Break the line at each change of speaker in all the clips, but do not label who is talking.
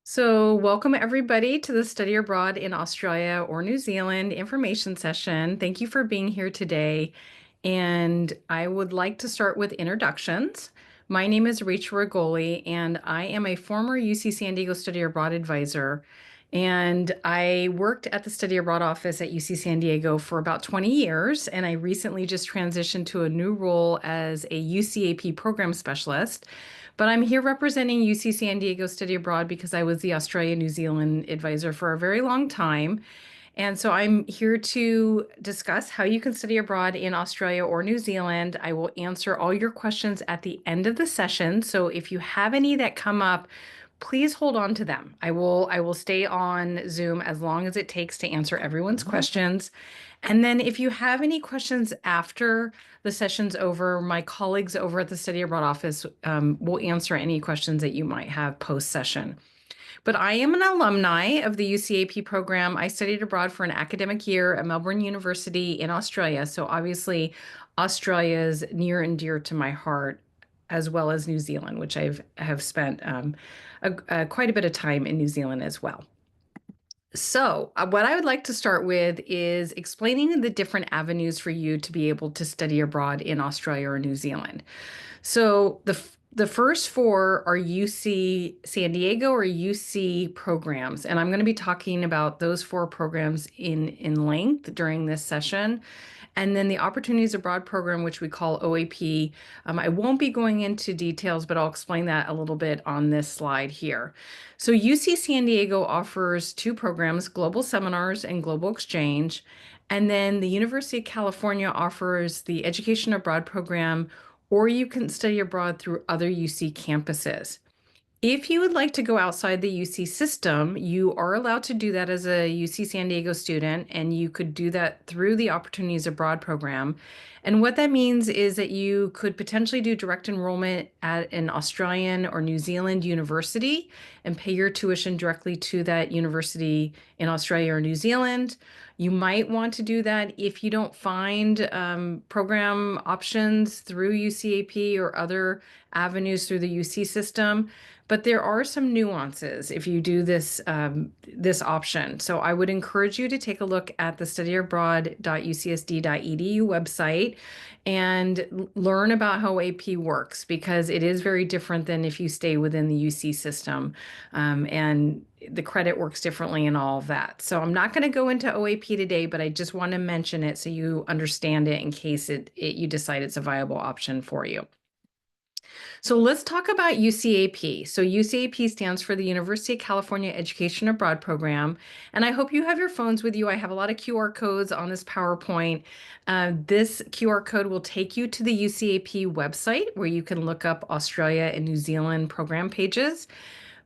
So, welcome everybody to the Study Abroad in Australia or New Zealand information session. Thank you for being here today. And I would like to start with introductions. My name is Rachel Rigoli, and I am a former UC San Diego Study Abroad advisor. And I worked at the Study Abroad office at UC San Diego for about 20 years. And I recently just transitioned to a new role as a UCAP program specialist. But I'm here representing UC San Diego Study Abroad because I was the Australia New Zealand advisor for a very long time. And so I'm here to discuss how you can study abroad in Australia or New Zealand. I will answer all your questions at the end of the session. So if you have any that come up, please hold on to them. I will stay on Zoom as long as it takes to answer everyone's questions. And then if you have any questions after the session's over, my colleagues over at the Study Abroad office will answer any questions that you might have post-session. But I am an alumni of the UCAP program. I studied abroad for an academic year at Melbourne University in Australia. So obviously, Australia is near and dear to my heart, as well as New Zealand, which have spent quite a bit of time in New Zealand as well. So, what I would like to start with is explaining the different avenues for you to be able to study abroad in Australia or New Zealand. So, the first four are UC San Diego or UC programs, and I'm going to be talking about those four programs in length during this session. And then the Opportunities Abroad program, which we call OAP. I won't be going into details, but I'll explain that a little bit on this slide here. So UC San Diego offers two programs, Global Seminars and Global Exchange. And then the University of California offers the Education Abroad program, or you can study abroad through other UC campuses. If you would like to go outside the UC system, you are allowed to do that as a UC San Diego student, and you could do that through the Opportunities Abroad program. And what that means is that you could potentially do direct enrollment at an Australian or New Zealand university and pay your tuition directly to that university in Australia or New Zealand. You might want to do that if you don't find program options through UCAP or other avenues through the UC system. But there are some nuances if you do this option. So I would encourage you to take a look at the studyabroad.ucsd.edu website and learn about how AP works, because it is very different than if you stay within the UC system. And the credit works differently and all of that. So I'm not going to go into OAP today, but I just want to mention it so you understand it in case you decide it's a viable option for you. So let's talk about UCAP. So UCAP stands for the University of California Education Abroad Program. And I hope you have your phones with you. I have a lot of QR codes on this PowerPoint. This QR code will take you to the UCAP website where you can look up Australia and New Zealand program pages.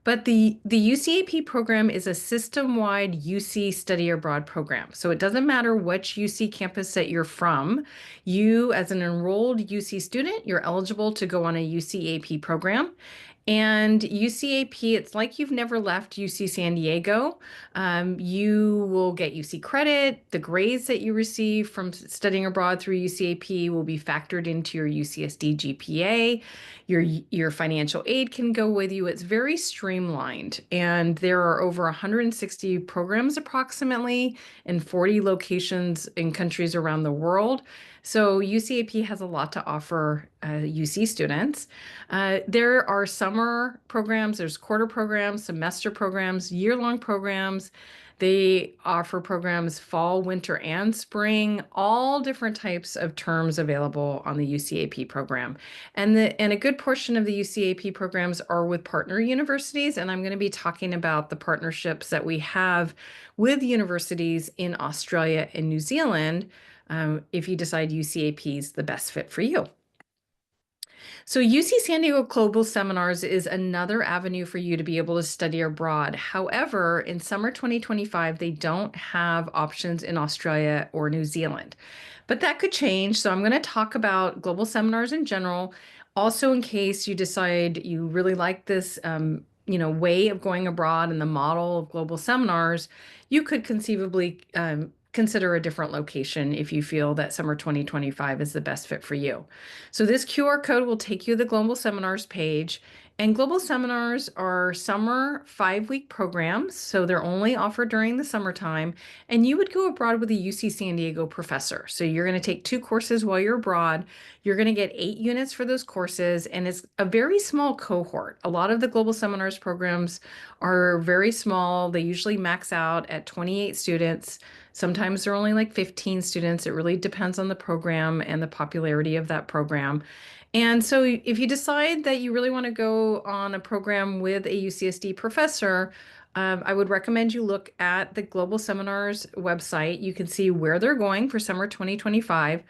But the UCAP program is a system-wide UC study abroad program. So it doesn't matter which UC campus that you're from. You, as an enrolled UC student, you're eligible to go on a UCAP program. And UCAP, it's like you've never left UC San Diego. You will get UC credit. The grades that you receive from studying abroad through UCAP will be factored into your UCSD GPA. Your financial aid can go with you. It's very streamlined. And there are over 160 programs approximately in 40 locations in countries around the world. So UCAP has a lot to offer UC students. There are summer programs, there's quarter programs, semester programs, year-long programs. They offer programs fall, winter, and spring, all different types of terms available on the UCAP program. And a good portion of the UCAP programs are with partner universities, and I'm going to be talking about the partnerships that we have with universities in Australia and New Zealand if you decide UCAP is the best fit for you. So UC San Diego Global Seminars is another avenue for you to be able to study abroad. However, in summer 2025, they don't have options in Australia or New Zealand. But that could change. So I'm going to talk about global seminars in general. Also, in case you decide you really like this way of going abroad and the model of global seminars, you could conceivably consider a different location if you feel that summer 2025 is the best fit for you. So this QR code will take you to the Global Seminars page. And global seminars are summer 5-week programs, so they're only offered during the summertime. And you would go abroad with a UC San Diego professor. So you're going to take 2 courses while you're abroad. You're going to get 8 units for those courses, and it's a very small cohort. A lot of the global seminars programs are very small. They usually max out at 28 students. Sometimes they're only like 15 students. It really depends on the program and the popularity of that program. And so if you decide that you really want to go on a program with a UCSD professor, I would recommend you look at the Global Seminars website. You can see where they're going for summer 2025.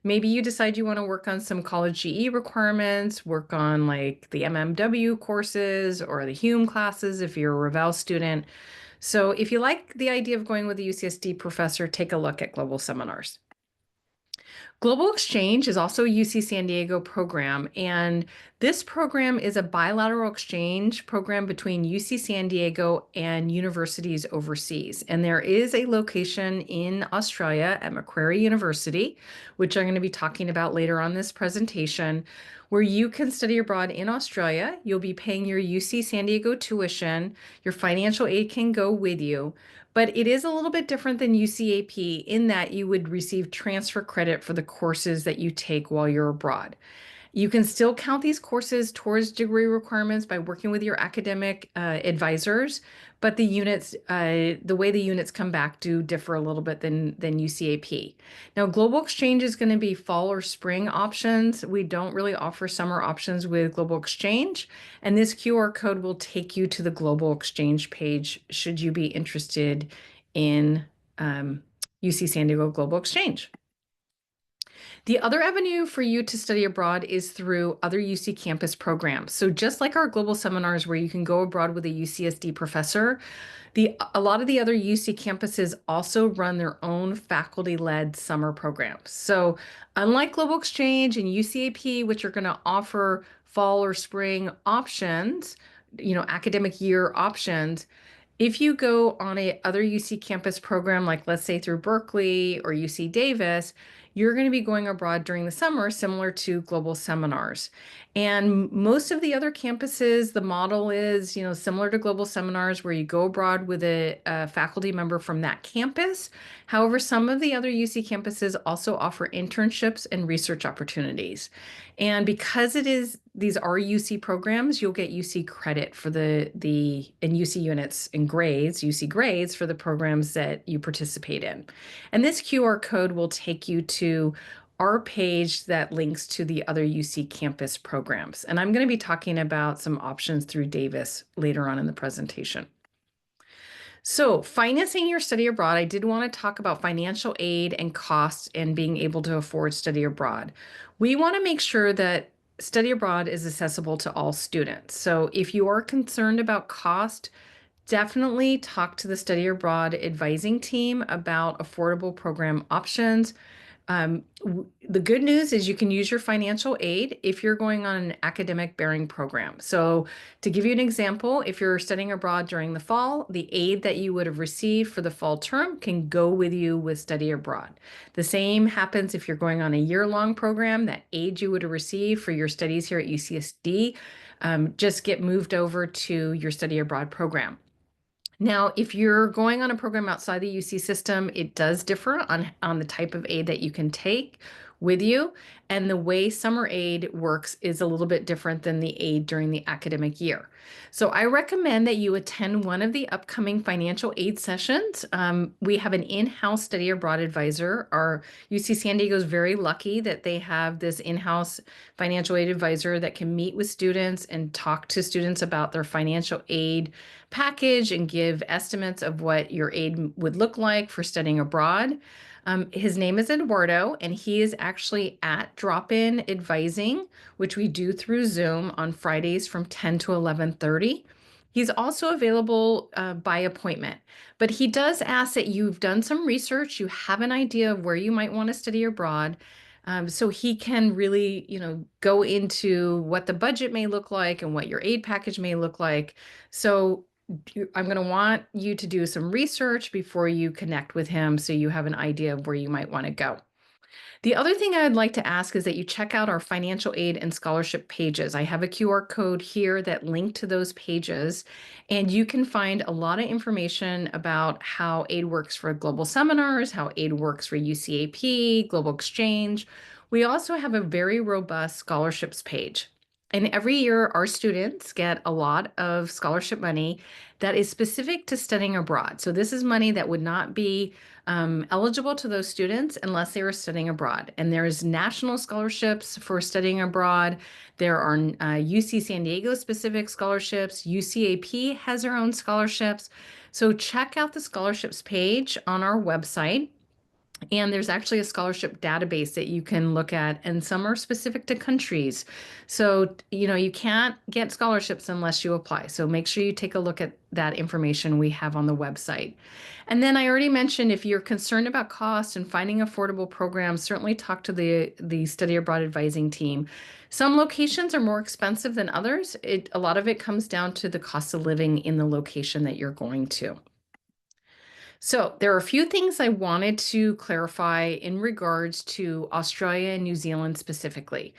Maybe you decide you want to work on some college GE requirements, work on like the MMW courses or the Hume classes if you're a Revell student. So if you like the idea of going with a UCSD professor, take a look at Global Seminars. Global Exchange is also a UC San Diego program, and this program is a bilateral exchange program between UC San Diego and universities overseas. And there is a location in Australia at Macquarie University, which I'm going to be talking about later on this presentation, where you can study abroad in Australia. You'll be paying your UC San Diego tuition. Your financial aid can go with you. But it is a little bit different than UCAP in that you would receive transfer credit for the courses that you take while you're abroad. You can still count these courses towards degree requirements by working with your academic advisors, but the way the units come back do differ a little bit than UCAP. Now, Global Exchange is going to be fall or spring options. We don't really offer summer options with Global Exchange, and this QR code will take you to the Global Exchange page should you be interested in UC San Diego Global Exchange. The other avenue for you to study abroad is through other UC campus programs. So just like our global seminars where you can go abroad with a UCSD professor, a lot of the other UC campuses also run their own faculty-led summer programs. So unlike Global Exchange and UCAP, which are going to offer fall or spring options, academic year options, if you go on a other UC campus program, like let's say through Berkeley or UC Davis, you're going to be going abroad during the summer, similar to global seminars. And most of the other campuses, the model is, similar to global seminars where you go abroad with a faculty member from that campus. However, some of the other UC campuses also offer internships and research opportunities. And because these are UC programs, you'll get UC credit for and UC units and grades, UC grades for the programs that you participate in. And this QR code will take you to our page that links to the other UC campus programs. And I'm going to be talking about some options through Davis later on in the presentation. So financing your study abroad, I did want to talk about financial aid and costs and being able to afford study abroad. We want to make sure that study abroad is accessible to all students. So if you are concerned about cost, definitely talk to the study abroad advising team about affordable program options. The good news is you can use your financial aid if you're going on an academic bearing program. So to give you an example, if you're studying abroad during the fall, the aid that you would have received for the fall term can go with you with study abroad. The same happens if you're going on a year-long program. That aid you would have received for your studies here at UCSD just get moved over to your study abroad program. Now, if you're going on a program outside the UC system, it does differ on the type of aid that you can take with you. And the way summer aid works is a little bit different than the aid during the academic year. So I recommend that you attend one of the upcoming financial aid sessions. We have an in-house study abroad advisor. Our UC San Diego is very lucky that they have this in-house financial aid advisor that can meet with students and talk to students about their financial aid package and give estimates of what your aid would look like for studying abroad. His name is Eduardo, and he is actually at Drop-In Advising, which we do through Zoom on Fridays from 10 to 11:30. He's also available by appointment, but he does ask that you've done some research, you have an idea of where you might want to study abroad, so he can really, go into what the budget may look like and what your aid package may look like. So I'm going to want you to do some research before you connect with him so you have an idea of where you might want to go. The other thing I would like to ask is that you check out our financial aid and scholarship pages. I have a QR code here that link to those pages, and you can find a lot of information about how aid works for global seminars, how aid works for UCAP, Global Exchange. We also have a very robust scholarships page. And every year, our students get a lot of scholarship money that is specific to studying abroad. So, this is money that would not be eligible to those students unless they were studying abroad. And there's national scholarships for studying abroad. There are UC San Diego specific scholarships. UCAP has their own scholarships. So check out the scholarships page on our website. And there's actually a scholarship database that you can look at, and some are specific to countries. So, you can't get scholarships unless you apply. So make sure you take a look at that information we have on the website. And then I already mentioned if you're concerned about cost and finding affordable programs, certainly talk to the study abroad advising team. Some locations are more expensive than others. A lot of it comes down to the cost of living in the location that you're going to. So there are a few things I wanted to clarify in regards to Australia and New Zealand specifically.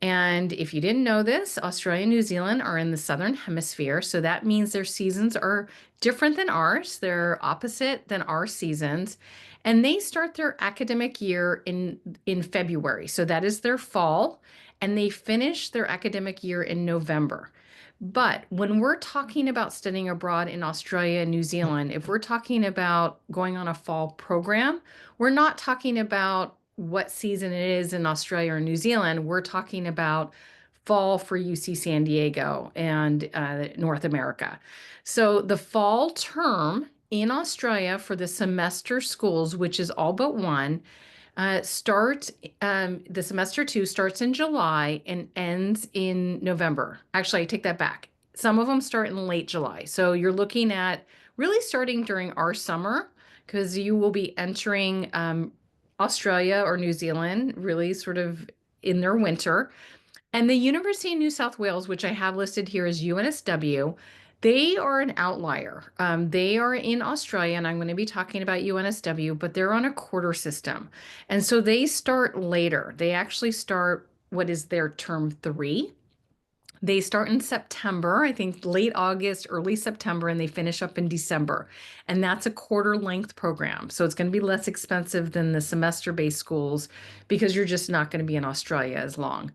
And if you didn't know this, Australia and New Zealand are in the Southern Hemisphere. So that means their seasons are different than ours. They're opposite than our seasons. And they start their academic year in February. So that is their fall. And they finish their academic year in November. But when we're talking about studying abroad in Australia and New Zealand, if we're talking about going on a fall program, we're not talking about what season it is in Australia or New Zealand. We're talking about fall for UC San Diego and North America. So the fall term in Australia for the semester schools, which is all but one, the semester two starts in July and ends in November. Actually, I take that back. Some of them start in late July. So you're looking at really starting during our summer because you will be entering Australia or New Zealand really sort of in their winter. And the University of New South Wales, which I have listed here as UNSW, they are an outlier. They are in Australia, and I'm going to be talking about UNSW, but they're on a quarter system. And so they start later. They actually start what is their term three. They start in September, I think late August, early September, and they finish up in December. And that's a quarter length program. So it's going to be less expensive than the semester based schools because you're just not going to be in Australia as long.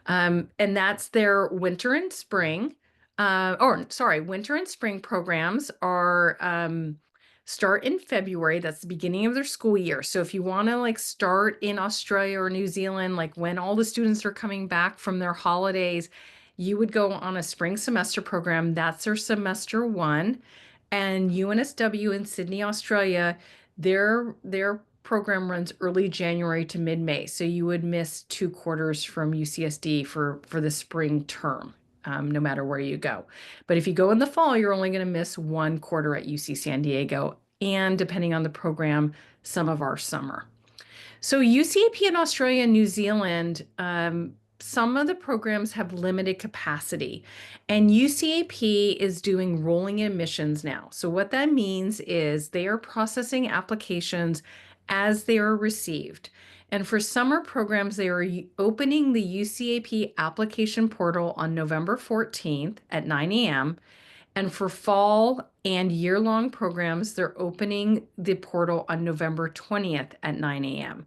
And that's their winter and spring. Winter and spring programs are start in February. That's the beginning of their school year. So if you want to like start in Australia or New Zealand, like when all the students are coming back from their holidays, you would go on a spring semester program. That's their semester one. And UNSW in Sydney, Australia, their program runs early January to mid-May. So you would miss 2 quarters from UCSD for the spring term, no matter where you go. But if you go in the fall, you're only going to miss 1 quarter at UC San Diego, and depending on the program, some of our summer. So UCAP in Australia and New Zealand, some of the programs have limited capacity, and UCAP is doing rolling admissions now. So what that means is they are processing applications as they are received. And for summer programs, they are opening the UCAP application portal on November 14th at 9 a.m. And for fall and year-long programs, they're opening the portal on November 20th at 9 a.m.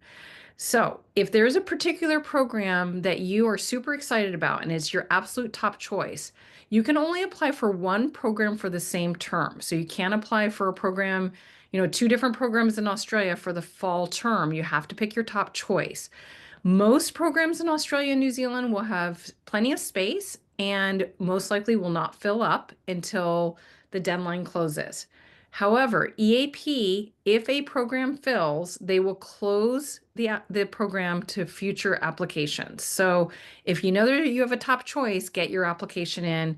So if there's a particular program that you are super excited about and it's your absolute top choice, you can only apply for one program for the same term. So you can't apply for a program, 2 different programs in Australia for the fall term. You have to pick your top choice. Most programs in Australia and New Zealand will have plenty of space and most likely will not fill up until the deadline closes. However, EAP, if a program fills, they will close the program to future applications. So if you know that you have a top choice, get your application in,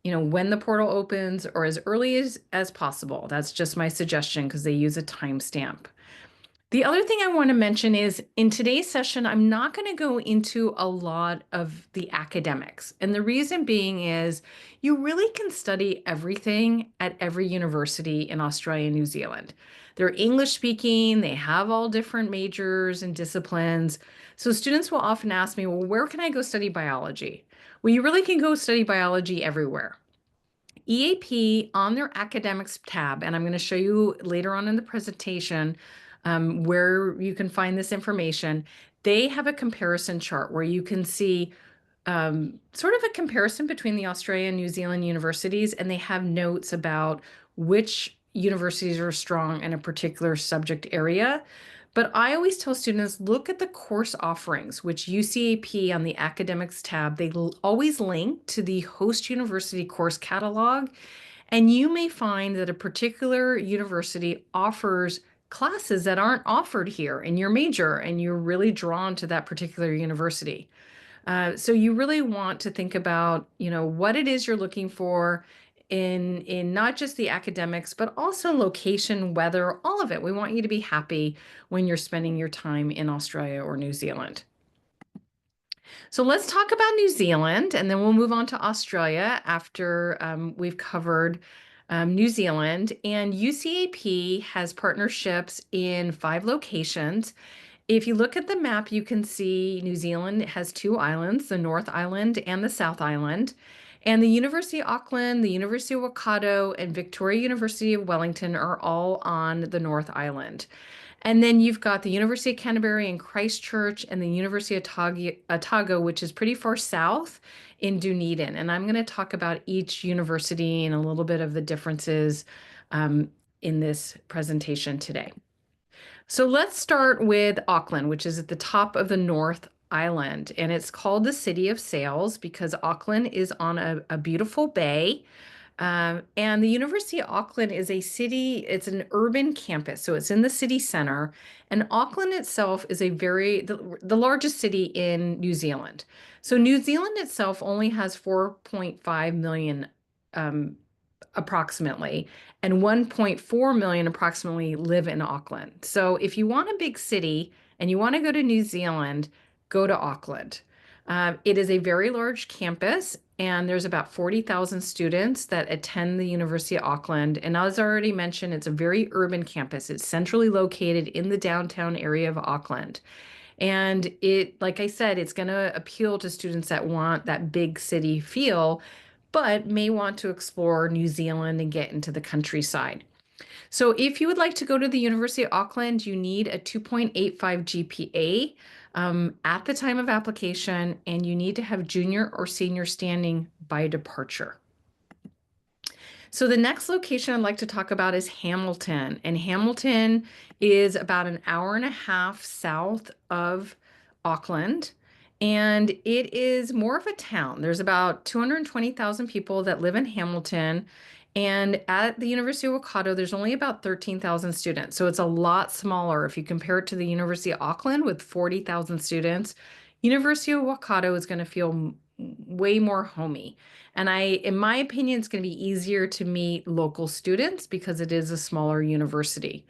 when the portal opens or as early as possible. That's just my suggestion because they use a timestamp. The other thing I want to mention is in today's session, I'm not going to go into a lot of the academics. And the reason being is you really can study everything at every university in Australia and New Zealand. They're English speaking, they have all different majors and disciplines. So students will often ask me, well, where can I go study biology? Well, you really can go study biology everywhere. EAP on their academics tab, and I'm going to show you later on in the presentation where you can find this information. They have a comparison chart where you can see sort of a comparison between the Australia and New Zealand universities, and they have notes about which universities are strong in a particular subject area. But I always tell students, look at the course offerings, which UCAP on the academics tab, they always link to the host university course catalog. And you may find that a particular university offers classes that aren't offered here in your major, and you're really drawn to that particular university. So you really want to think about, what it is you're looking for in not just the academics, but also location, weather, all of it. We want you to be happy when you're spending your time in Australia or New Zealand. So let's talk about New Zealand, and then we'll move on to Australia after we've covered New Zealand. And UCAP has partnerships in 5 locations. If you look at the map, you can see New Zealand has 2 islands, the North Island and the South Island. And the University of Auckland, the University of Waikato, and Victoria University of Wellington are all on the North Island. And then you've got the University of Canterbury and Christchurch and the University of Otago, which is pretty far south in Dunedin. And I'm going to talk about each university and a little bit of the differences in this presentation today. So let's start with Auckland, which is at the top of the North Island. And it's called the City of Sails because Auckland is on a beautiful bay. And the University of Auckland is a city, it's an urban campus, so it's in the city center. And Auckland itself is the largest city in New Zealand. So New Zealand itself only has 4.5 million approximately, and 1.4 million approximately live in Auckland. So if you want a big city and you want to go to New Zealand, go to Auckland. It is a very large campus, and there's about 40,000 students that attend the University of Auckland. And as I already mentioned, it's a very urban campus. It's centrally located in the downtown area of Auckland. And like I said, it's going to appeal to students that want that big city feel, but may want to explore New Zealand and get into the countryside. So if you would like to go to the University of Auckland, you need a 2.85 GPA at the time of application, and you need to have junior or senior standing by departure. So the next location I'd like to talk about is Hamilton, and Hamilton is about an hour and a half south of Auckland. And it is more of a town. There's about 220,000 people that live in Hamilton. And at the University of Waikato, there's only about 13,000 students. So it's a lot smaller if you compare it to the University of Auckland with 40,000 students. University of Waikato is going to feel way more homey. And in my opinion, it's going to be easier to meet local students because it is a smaller university.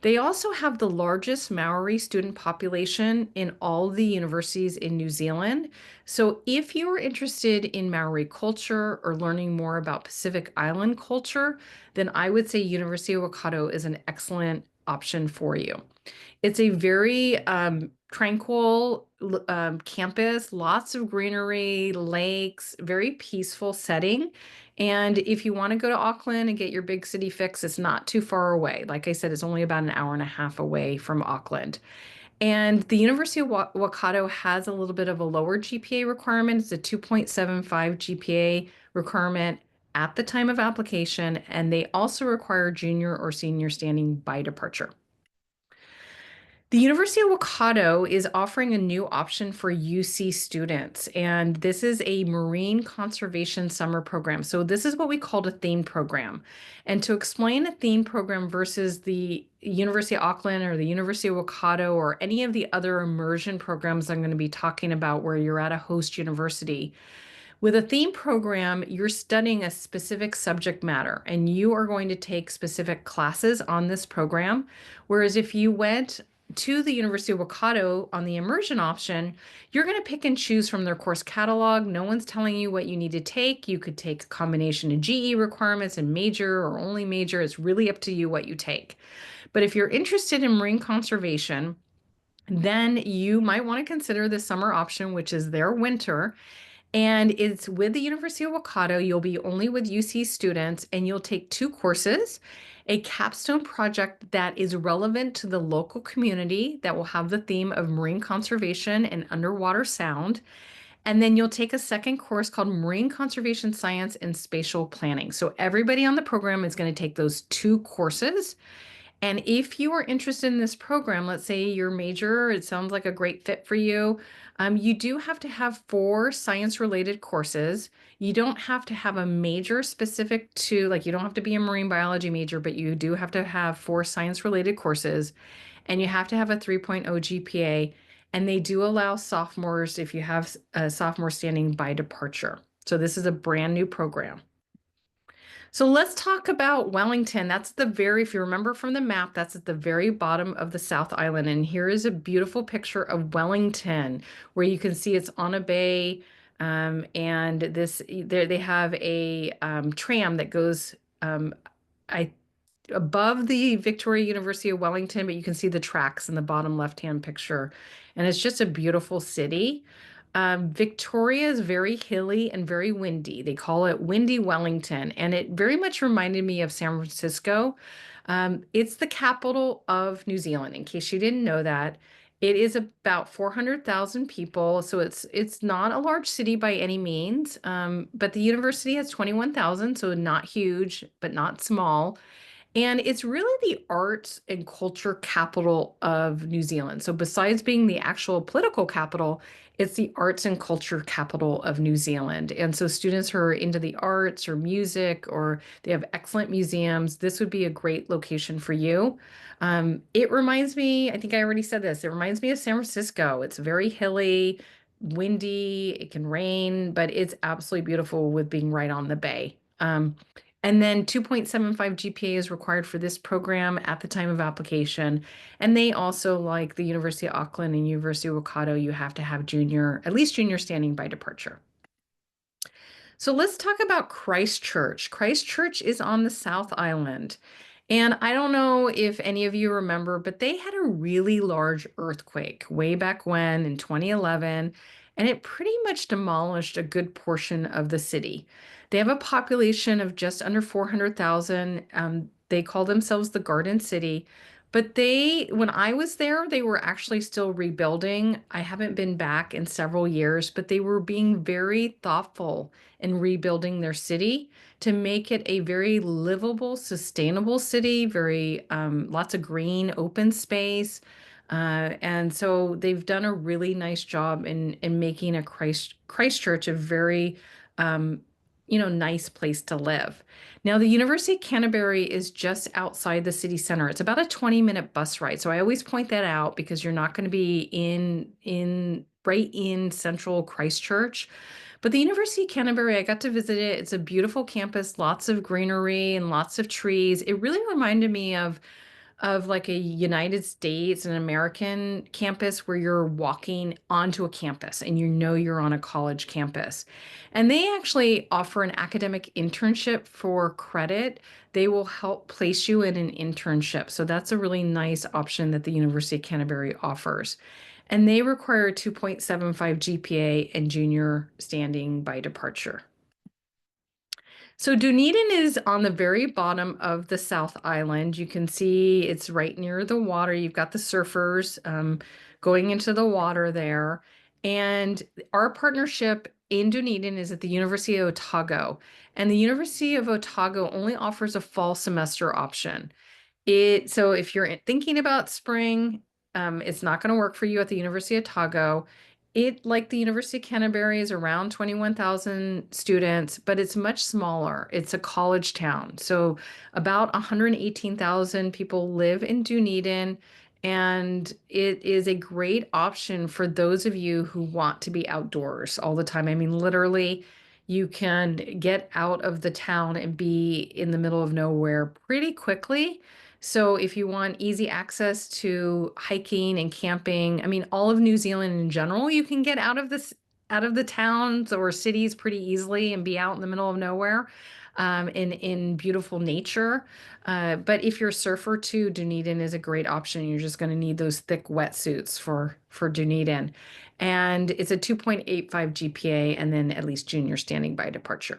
They also have the largest Maori student population in all the universities in New Zealand. So if you are interested in Maori culture or learning more about Pacific Island culture, then I would say University of Waikato is an excellent option for you. It's a very tranquil campus, lots of greenery, lakes, very peaceful setting. And if you want to go to Auckland and get your big city fix, it's not too far away. Like I said, it's only about an hour and a half away from Auckland. And the University of Waikato has a little bit of a lower GPA requirement. It's a 2.75 GPA requirement at the time of application, and they also require junior or senior standing by departure. The University of Waikato is offering a new option for UC students, and this is a marine conservation summer program. So this is what we call a theme program. And to explain a theme program versus the University of Auckland or the University of Waikato or any of the other immersion programs I'm going to be talking about where you're at a host university, with a theme program, you're studying a specific subject matter and you are going to take specific classes on this program. Whereas if you went to the University of Waikato on the immersion option, you're going to pick and choose from their course catalog. No one's telling you what you need to take. You could take a combination of GE requirements and major or only major. It's really up to you what you take. But if you're interested in marine conservation, then you might want to consider the summer option, which is their winter. And it's with the University of Waikato. You'll be only with UC students, and you'll take two courses, a capstone project that is relevant to the local community that will have the theme of marine conservation and underwater sound. And then you'll take a second course called Marine Conservation Science and Spatial Planning. So everybody on the program is going to take those two courses. And if you are interested in this program, let's say your major, it sounds like a great fit for you. You do have to have four science-related courses. You don't have to have a major specific to, like, you don't have to be a marine biology major, but you do have to have four science-related courses, and you have to have a 3.0 GPA. And they do allow sophomores if you have a sophomore standing by departure. So this is a brand new program. So let's talk about Wellington. That's the very, if you remember from the map, that's at the very bottom of the South Island. And here is a beautiful picture of Wellington, where you can see it's on a bay. And this, there they have a tram that goes, I above the Victoria University of Wellington, but you can see the tracks in the bottom left-hand picture. And it's just a beautiful city. Victoria is very hilly and very windy. They call it Windy Wellington, and it very much reminded me of San Francisco. It's the capital of New Zealand, in case you didn't know that. It is about 400,000 people, so it's not a large city by any means. But the university has 21,000, so not huge, but not small. And it's really the arts and culture capital of New Zealand. So besides being the actual political capital, it's the arts and culture capital of New Zealand. And so students who are into the arts or music, or they have excellent museums, this would be a great location for you. It reminds me, I think I already said this, it reminds me of San Francisco. It's very hilly, windy, it can rain, but it's absolutely beautiful with being right on the bay. And then 2.75 GPA is required for this program at the time of application. And they also, like the University of Auckland and University of Waikato, you have to have junior, at least junior standing by departure. So let's talk about Christchurch. Christchurch is on the South Island. And I don't know if any of you remember, but they had a really large earthquake way back when in 2011, and it pretty much demolished a good portion of the city. They have a population of just under 400,000. They call themselves the Garden City. But when I was there, they were actually still rebuilding. I haven't been back in several years, but they were being very thoughtful in rebuilding their city to make it a very livable, sustainable city, very lots of green, open space. And so they've done a really nice job in making Christchurch a very nice place to live. Now, the University of Canterbury is just outside the city center. It's about a 20-minute bus ride. So I always point that out because you're not going to be in right in central Christchurch. But the University of Canterbury, I got to visit it. It's a beautiful campus, lots of greenery and lots of trees. It really reminded me of like a United States and American campus where you're walking onto a campus and you know you're on a college campus. And they actually offer an academic internship for credit. They will help place you in an internship. So that's a really nice option that the University of Canterbury offers. And they require a 2.75 GPA and junior standing by departure. So Dunedin is on the very bottom of the South Island. You can see it's right near the water. You've got the surfers going into the water there. And our partnership in Dunedin is at the University of Otago. And the University of Otago only offers a fall semester option. So if you're thinking about spring, it's not going to work for you at the University of Otago. It, like the University of Canterbury, is around 21,000 students, but it's much smaller. It's a college town. So about 118,000 people live in Dunedin, and it is a great option for those of you who want to be outdoors all the time. I mean, literally, You can get out of the town and be in the middle of nowhere pretty quickly. So if you want easy access to hiking and camping, I mean, all of New Zealand in general, you can get out of the towns or cities pretty easily and be out in the middle of nowhere, in beautiful nature. But if you're a surfer too, Dunedin is a great option. You're just going to need those thick wetsuits for Dunedin. And it's a 2.85 GPA and then at least junior standing by departure.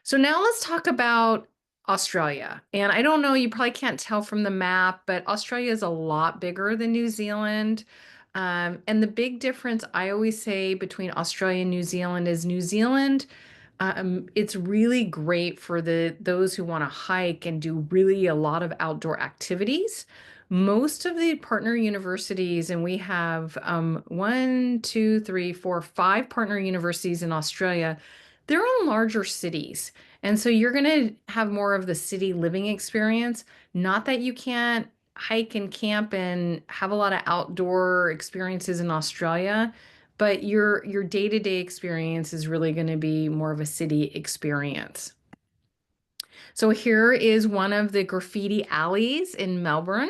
So now let's talk about Australia. And I don't know, you probably can't tell from the map, but Australia is a lot bigger than New Zealand. And the big difference I always say between Australia and New Zealand is New Zealand, it's really great for those who want to hike and do really a lot of outdoor activities. Most of the partner universities, and we have one, two, three, four, five partner universities in Australia, they're in larger cities. And so you're going to have more of the city living experience. Not that you can't hike and camp and have a lot of outdoor experiences in Australia, but your day-to-day experience is really going to be more of a city experience. So here is one of the graffiti alleys in Melbourne.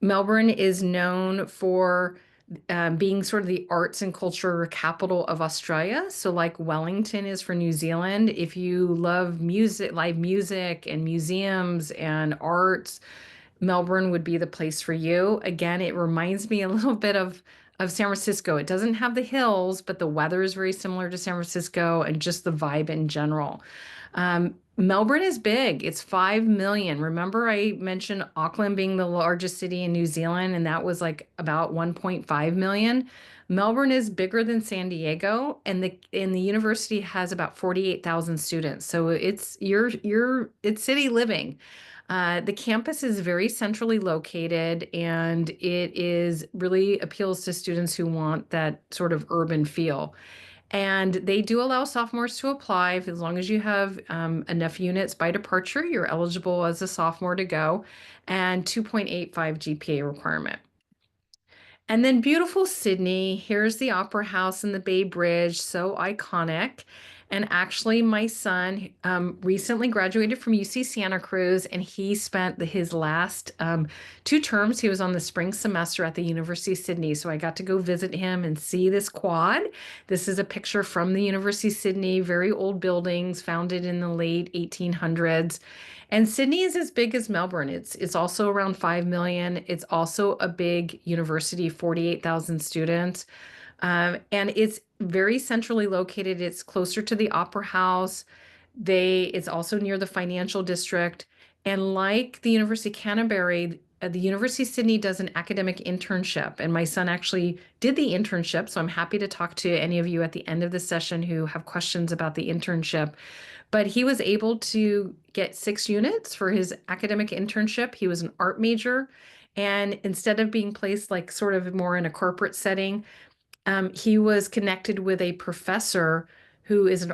Melbourne is known for being sort of the arts and culture capital of Australia. So, like Wellington is for New Zealand, if you love music, live music, and museums and arts, Melbourne would be the place for you. Again, it reminds me a little bit of San Francisco. It doesn't have the hills, but the weather is very similar to San Francisco and just the vibe in general. Melbourne is big. It's 5 million. Remember, I mentioned Auckland being the largest city in New Zealand, and that was like about 1.5 million. Melbourne is bigger than San Diego, and the university has about 48,000 students. So it's city living. The campus is very centrally located, and it is really appeals to students who want that sort of urban feel. And they do allow sophomores to apply as long as you have enough units by departure, you're eligible as a sophomore to go, and 2.85 GPA requirement. And then beautiful Sydney. Here's the Opera House and the Bay Bridge, so iconic. And actually, my son recently graduated from UC Santa Cruz, and he spent his last 2 terms. He was on the spring semester at the University of Sydney. So I got to go visit him and see this quad. This is a picture from the University of Sydney, very old buildings founded in the late 1800s. And Sydney is as big as Melbourne. It's also around 5 million. It's also a big university, 48,000 students. And it's very centrally located. It's closer to the Opera House. It's also near the financial district. And like the University of Canterbury, the University of Sydney does an academic internship. And my son actually did the internship. So I'm happy to talk to any of you at the end of the session who have questions about the internship. But he was able to get 6 units for his academic internship. He was an art major. And instead of being placed like sort of more in a corporate setting, he was connected with a professor who is an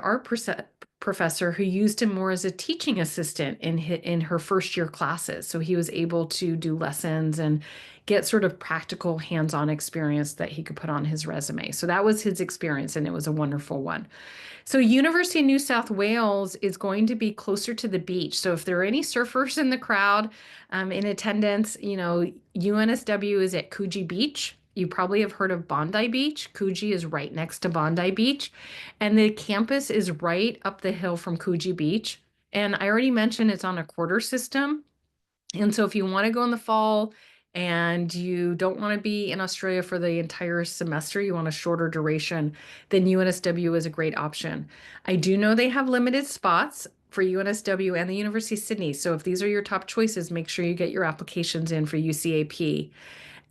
professor who used him more as a teaching assistant in her first year classes. So he was able to do lessons and get sort of practical hands-on experience that he could put on his resume. So that was his experience, and it was a wonderful one. So University of New South Wales is going to be closer to the beach. So if there are any surfers in the crowd in attendance, UNSW is at Coogee Beach. You probably have heard of Bondi Beach. Coogee is right next to Bondi Beach. And the campus is right up the hill from Coogee Beach. And I already mentioned it's on a quarter system. And so if you want to go in the fall and you don't want to be in Australia for the entire semester, you want a shorter duration, then UNSW is a great option. I do know they have limited spots for UNSW and the University of Sydney. So if these are your top choices, make sure you get your applications in for UCAP.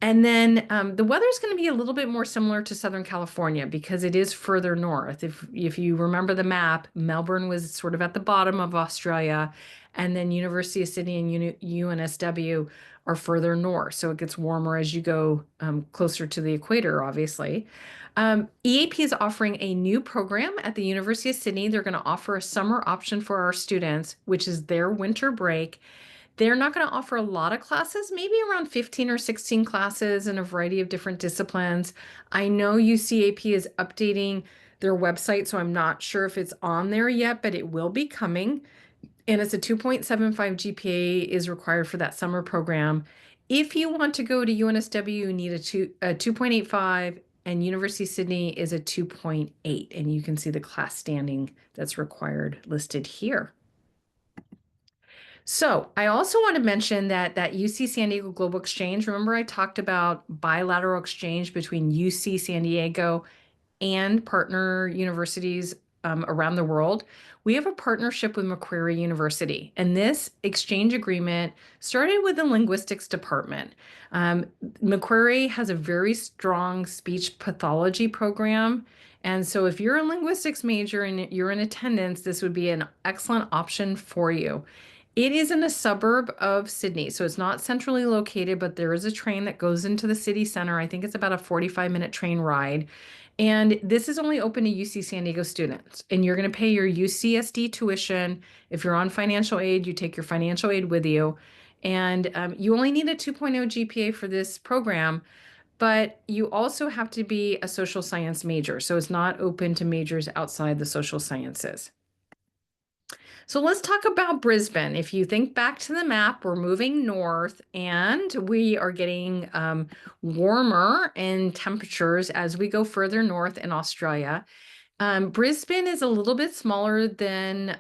And then the weather is going to be a little bit more similar to Southern California because it is further north. If you remember the map, Melbourne was sort of at the bottom of Australia, and then University of Sydney and UNSW are further north. So it gets warmer as you go closer to the equator, obviously. EAP is offering a new program at the University of Sydney. They're going to offer a summer option for our students, which is their winter break. They're not going to offer a lot of classes, maybe around 15 or 16 classes in a variety of different disciplines. I know UCAP is updating their website, so I'm not sure if it's on there yet, but it will be coming. And it's a 2.75 GPA is required for that summer program. If you want to go to UNSW, you need a 2.85, and University of Sydney is a 2.8. And you can see the class standing that's required listed here. So I also want to mention that UC San Diego Global Exchange, remember I talked about bilateral exchange between UC San Diego and partner universities around the world. We have a partnership with Macquarie University, and this exchange agreement started with the linguistics department. Macquarie has a very strong speech pathology program. And so if you're a linguistics major and you're in attendance, this would be an excellent option for you. It is in a suburb of Sydney, so it's not centrally located, but there is a train that goes into the city center. I think it's about a 45-minute train ride. And this is only open to UC San Diego students. And you're going to pay your UCSD tuition. If you're on financial aid, you take your financial aid with you. And you only need a 2.0 GPA for this program, but you also have to be a social science major. So it's not open to majors outside the social sciences. So let's talk about Brisbane. If you think back to the map, we're moving north and we are getting warmer in temperatures as we go further north in Australia. Brisbane is a little bit smaller than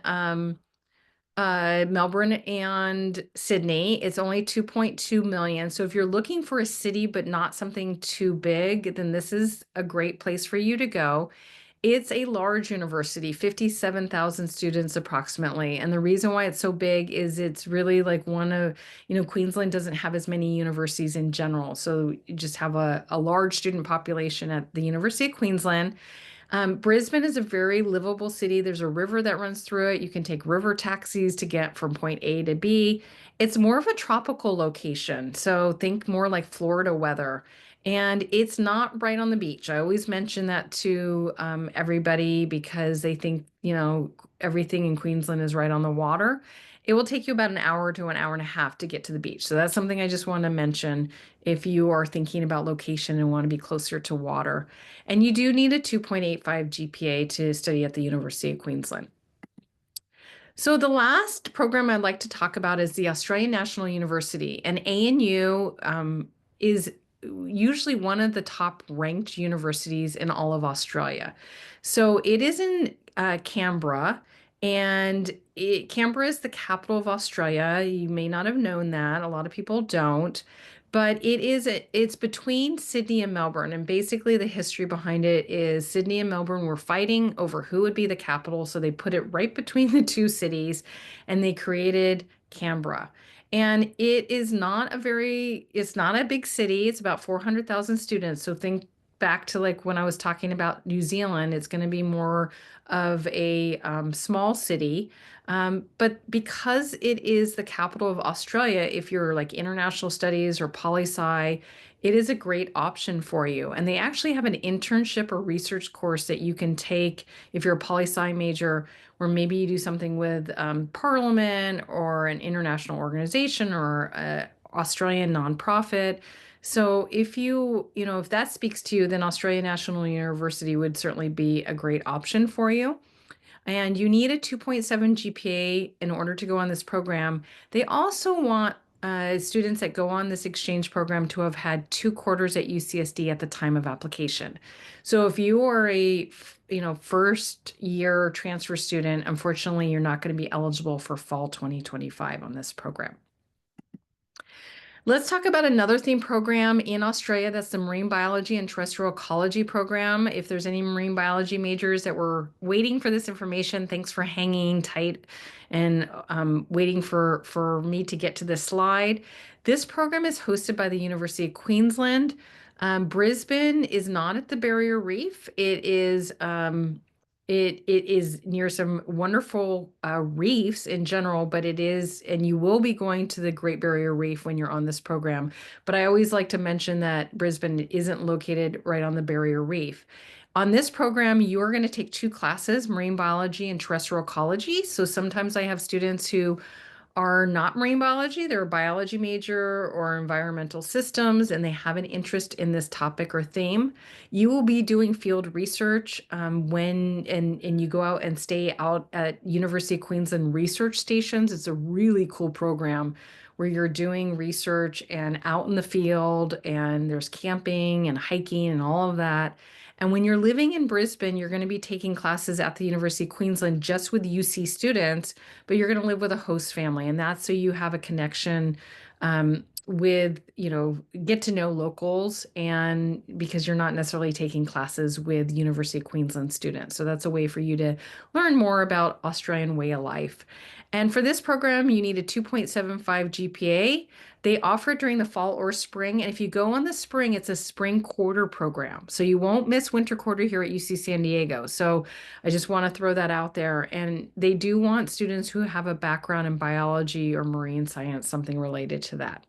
Melbourne and Sydney. It's only 2.2 million. So if you're looking for a city but not something too big, then this is a great place for you to go. It's a large university, 57,000 students approximately. And the reason why it's so big is it's really like one of, Queensland doesn't have as many universities in general. So you just have a large student population at the University of Queensland. Brisbane is a very livable city. There's a river that runs through it. You can take river taxis to get from point A to B. It's more of a tropical location. So think more like Florida weather. And it's not right on the beach. I always mention that to everybody because they think, everything in Queensland is right on the water. It will take you about an hour to an hour and a half to get to the beach. So that's something I just want to mention if you are thinking about location and want to be closer to water. And you do need a 2.85 GPA to study at the University of Queensland. So the last program I'd like to talk about is the Australian National University. And ANU is usually one of the top ranked universities in all of Australia. So it is in Canberra, and Canberra is the capital of Australia. You may not have known that. A lot of people don't. But it's between Sydney and Melbourne. And basically the history behind it is Sydney and Melbourne were fighting over who would be the capital. So they put it right between the two cities and they created Canberra. And it's not a big city. It's about 400,000 students. So think back to like when I was talking about New Zealand, it's going to be more of a small city. But because it is the capital of Australia, if you're like international studies or poli-sci, it is a great option for you. And they actually have an internship or research course that you can take if you're a poli-sci major, or maybe you do something with Parliament or an international organization or an Australian nonprofit. So if that speaks to you, then Australian National University would certainly be a great option for you. And you need a 2.7 GPA in order to go on this program. They also want students that go on this exchange program to have had 2 quarters at UCSD at the time of application. So if you are a first year transfer student, unfortunately, you're not going to be eligible for fall 2025 on this program. Let's talk about another theme program in Australia. That's the Marine Biology and Terrestrial Ecology program. If there's any marine biology majors that were waiting for this information, thanks for hanging tight and waiting for me to get to this slide. This program is hosted by the University of Queensland. Brisbane is not at the Barrier Reef. It is near some wonderful reefs in general, but and you will be going to the Great Barrier Reef when you're on this program. But I always like to mention that Brisbane isn't located right on the Barrier Reef. On this program, you're going to take 2 classes, marine biology and terrestrial ecology. So sometimes I have students who are not marine biology, they're a biology major or environmental systems, and they have an interest in this topic or theme, you will be doing field research and you go out and stay out at University of Queensland research stations. It's a really cool program where you're doing research and out in the field, and there's camping and hiking and all of that. And when you're living in Brisbane, you're going to be taking classes at the University of Queensland just with UC students, but you're going to live with a host family. And that's so you have a connection with, get to know locals, and because you're not necessarily taking classes with University of Queensland students. So that's a way for you to learn more about Australian way of life. And for this program, you need a 2.75 GPA. They offer it during the fall or spring. And if you go on the spring, it's a spring quarter program. So you won't miss winter quarter here at UC San Diego. So I just want to throw that out there. And they do want students who have a background in biology or marine science, something related to that.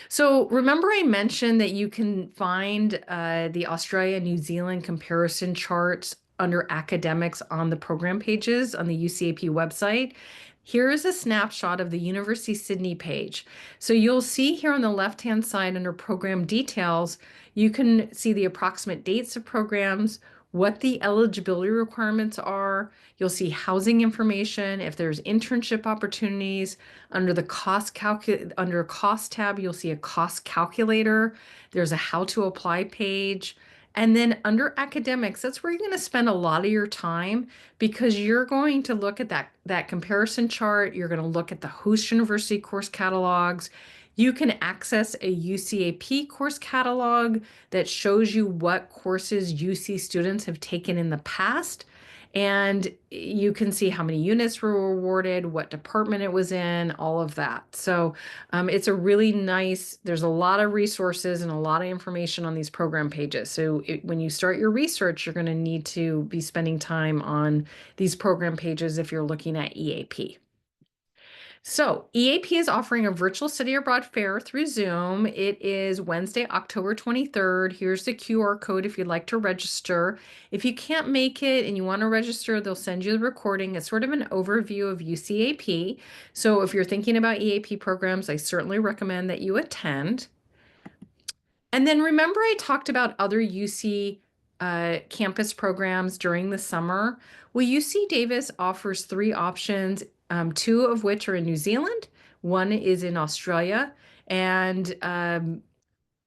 So remember I mentioned that you can find the Australia New Zealand comparison charts under academics on the program pages on the UCAP website. Here is a snapshot of the University of Sydney page. So you'll see here on the left-hand side under program details, you can see the approximate dates of programs, what the eligibility requirements are. You'll see housing information, if there's internship opportunities. Under cost tab, you'll see a cost calculator. There's a how to apply page. And then under academics, that's where you're going to spend a lot of your time, because you're going to look at that comparison chart. You're going to look at the host university course catalogs. You can access a UCAP course catalog that shows you what courses UC students have taken in the past. And you can see how many units were awarded, what department it was in, all of that. So it's a really nice, there's a lot of resources and a lot of information on these program pages. So when you start your research, you're going to need to be spending time on these program pages if you're looking at EAP. So EAP is offering a virtual study abroad fair through Zoom. It is Wednesday, October 23rd. Here's the QR code if you'd like to register. If you can't make it and you want to register, they'll send you the recording. It's sort of an overview of UCAP. So if you're thinking about EAP programs, I certainly recommend that you attend. And then remember I talked about other UC campus programs during the summer. Well, UC Davis offers 3 options, 2 of which are in New Zealand, 1 is in Australia, and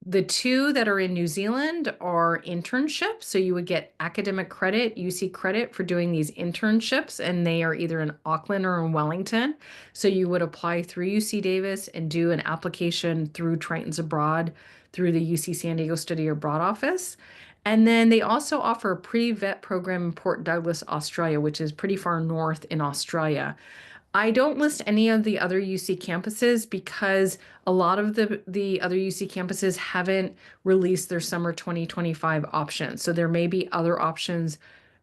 the 2 that are in New Zealand are internships. So you would get academic credit, UC credit for doing these internships, and they are either in Auckland or in Wellington. So you would apply through UC Davis and do an application through Tritons Abroad through the UC San Diego Study Abroad office. And then they also offer a pre-vet program in Port Douglas, Australia, which is pretty far north in Australia. I don't list any of the other UC campuses because a lot of the other UC campuses haven't released their summer 2025 options. So there may be other options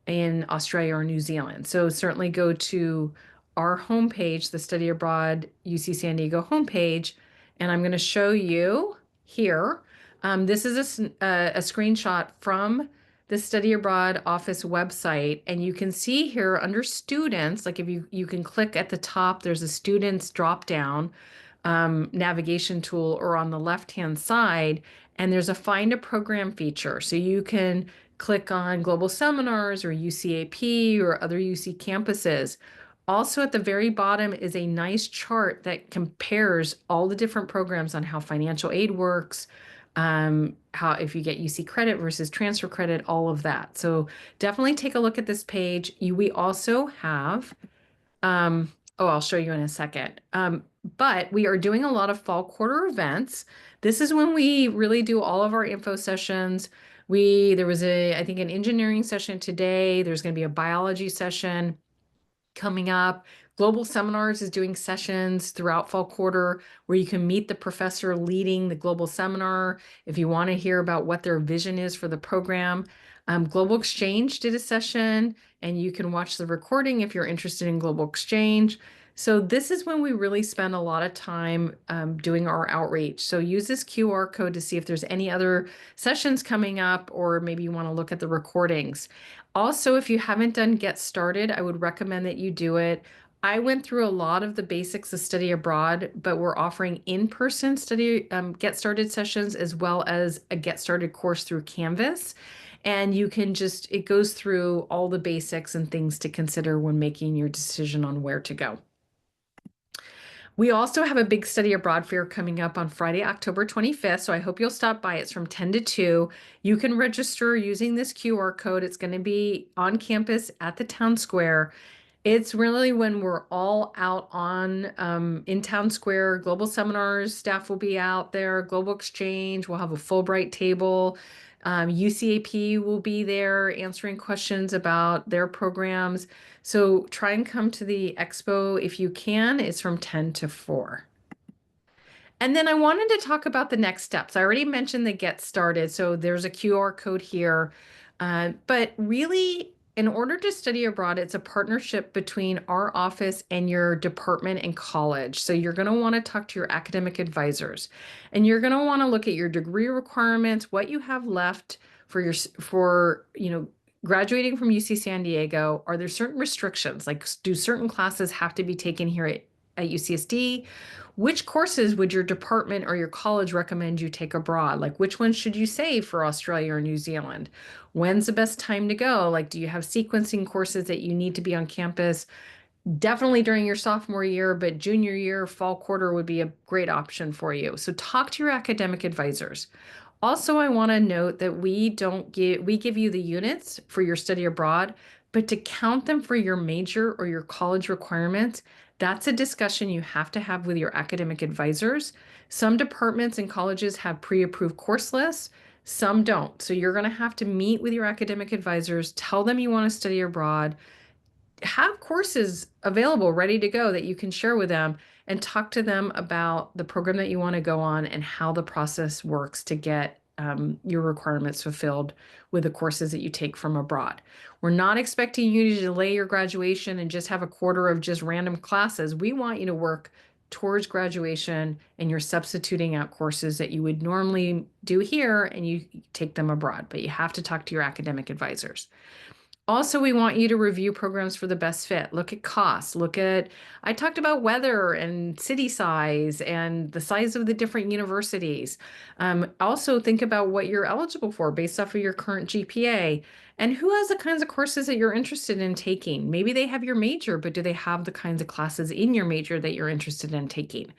in Australia or New Zealand. So certainly go to our homepage, the Study Abroad UC San Diego homepage, and I'm going to show you here. This is a screenshot from the Study Abroad office website, and you can see here under students, like if you can click at the top, there's a students drop down navigation tool, or on the left hand side, and there's a find a program feature. So you can click on global seminars or UCAP or other UC campuses. Also at the very bottom is a nice chart that compares all the different programs on how financial aid works, how if you get UC credit versus transfer credit, all of that. So definitely take a look at this page. We also have, I'll show you in a second. But we are doing a lot of fall quarter events. This is when we really do all of our info sessions. There was I think an engineering session today. There's going to be a biology session coming up. Global Seminars is doing sessions throughout fall quarter where you can meet the professor leading the global seminar if you want to hear about what their vision is for the program. Global Exchange did a session, and you can watch the recording if you're interested in Global Exchange. So this is when we really spend a lot of time doing our outreach. So use this QR code to see if there's any other sessions coming up, or maybe you want to look at the recordings. Also, if you haven't done Get Started, I would recommend that you do it. I went through a lot of the basics of study abroad, but we're offering in-person study get started sessions as well as a get started course through Canvas. And you can just, it goes through all the basics and things to consider when making your decision on where to go. We also have a big study abroad fair coming up on Friday, October 25th. So I hope you'll stop by. It's from 10 to 2. You can register using this QR code. It's going to be on campus at the town square. It's really when we're all out on in town square. Global seminars staff will be out there. Global Exchange. We'll have a Fulbright table. UCAP will be there answering questions about their programs. So try and come to the expo if you can. It's from 10 to 4. And then I wanted to talk about the next steps. I already mentioned the get started. So there's a QR code here. But really, in order to study abroad, it's a partnership between our office and your department and college. So you're going to want to talk to your academic advisors, and you're going to want to look at your degree requirements, what you have left for graduating from UC San Diego. Are there certain restrictions? Like, do certain classes have to be taken here at UCSD? Which courses would your department or your college recommend you take abroad? Like, which ones should you save for Australia or New Zealand? When's the best time to go? Like, do you have sequencing courses that you need to be on campus? Definitely during your sophomore year, but junior year, fall quarter would be a great option for you. So talk to your academic advisors. Also, I want to note that we give you the units for your study abroad, but to count them for your major or your college requirements, that's a discussion you have to have with your academic advisors. Some departments and colleges have pre-approved course lists, some don't. So you're going to have to meet with your academic advisors, tell them you want to study abroad, have courses available ready to go that you can share with them, and talk to them about the program that you want to go on and how the process works to get your requirements fulfilled with the courses that you take from abroad. We're not expecting you to delay your graduation and just have a quarter of just random classes. We want you to work towards graduation, and you're substituting out courses that you would normally do here and you take them abroad, but you have to talk to your academic advisors. Also, we want you to review programs for the best fit. Look at costs. I talked about weather and city size and the size of the different universities. Also, think about what you're eligible for based off of your current GPA and who has the kinds of courses that you're interested in taking. Maybe they have your major, but do they have the kinds of classes in your major that you're interested in taking?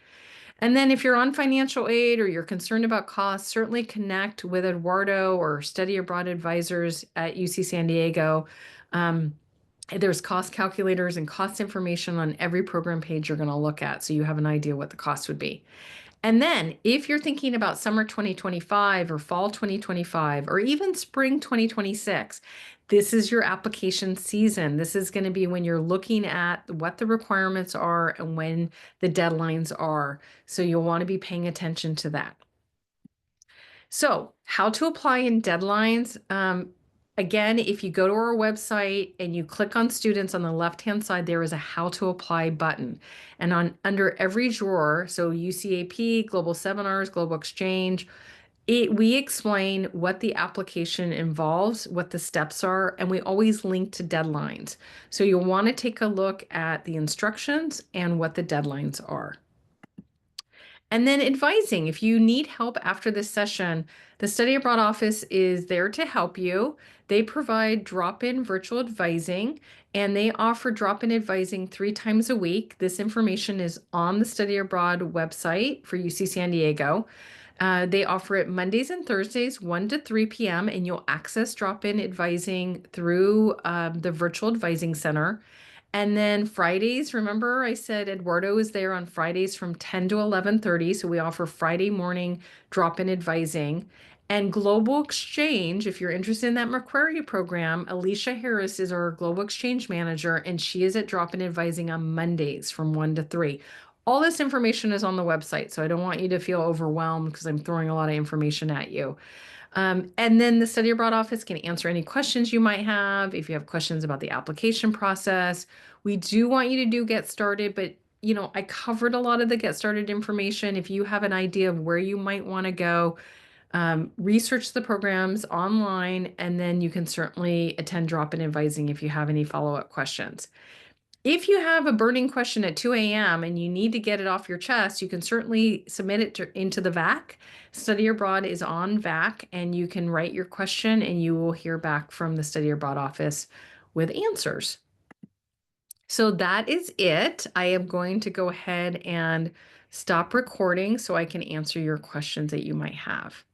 And then if you're on financial aid or you're concerned about costs, certainly connect with Eduardo or study abroad advisors at UC San Diego. Um, there's cost calculators and cost information on every program page you're going to look at, so you have an idea what the cost would be. And then if you're thinking about summer 2025 or fall 2025 or even spring 2026, this is your application season. This is going to be when you're looking at what the requirements are and when the deadlines are. So you'll want to be paying attention to that. So how to apply in deadlines. Again, if you go to our website and you click on students on the left-hand side, there is a how to apply button. And under every drawer, so UCAP, Global Seminars, Global Exchange, we explain what the application involves, what the steps are, and we always link to deadlines. So you'll want to take a look at the instructions and what the deadlines are. And then advising, if you need help after this session, the Study Abroad office is there to help you. They provide drop-in virtual advising, and they offer drop-in advising 3 times a week. This information is on the Study Abroad website for UC San Diego. They offer it Mondays and Thursdays, 1 to 3 p.m., and you'll access drop-in advising through the Virtual Advising Center. And then Fridays, remember I said Eduardo is there on Fridays from 10 to 11:30. So we offer Friday morning drop-in advising. And Global Exchange, if you're interested in that Macquarie program, Alicia Harris is our Global Exchange Manager, and she is at drop-in advising on Mondays from 1 to 3. All this information is on the website, so I don't want you to feel overwhelmed because I'm throwing a lot of information at you. And then the Study Abroad office can answer any questions you might have. If you have questions about the application process, we do want you to do Get Started, but I covered a lot of the Get Started information. If you have an idea of where you might want to go, research the programs online, and then you can certainly attend drop-in advising if you have any follow-up questions. If you have a burning question at 2 a.m. and you need to get it off your chest, you can certainly submit it into the VAC. Study Abroad is on VAC, and you can write your question and you will hear back from the Study Abroad office with answers. So that is it. I am going to go ahead and stop recording so I can answer your questions that you might have.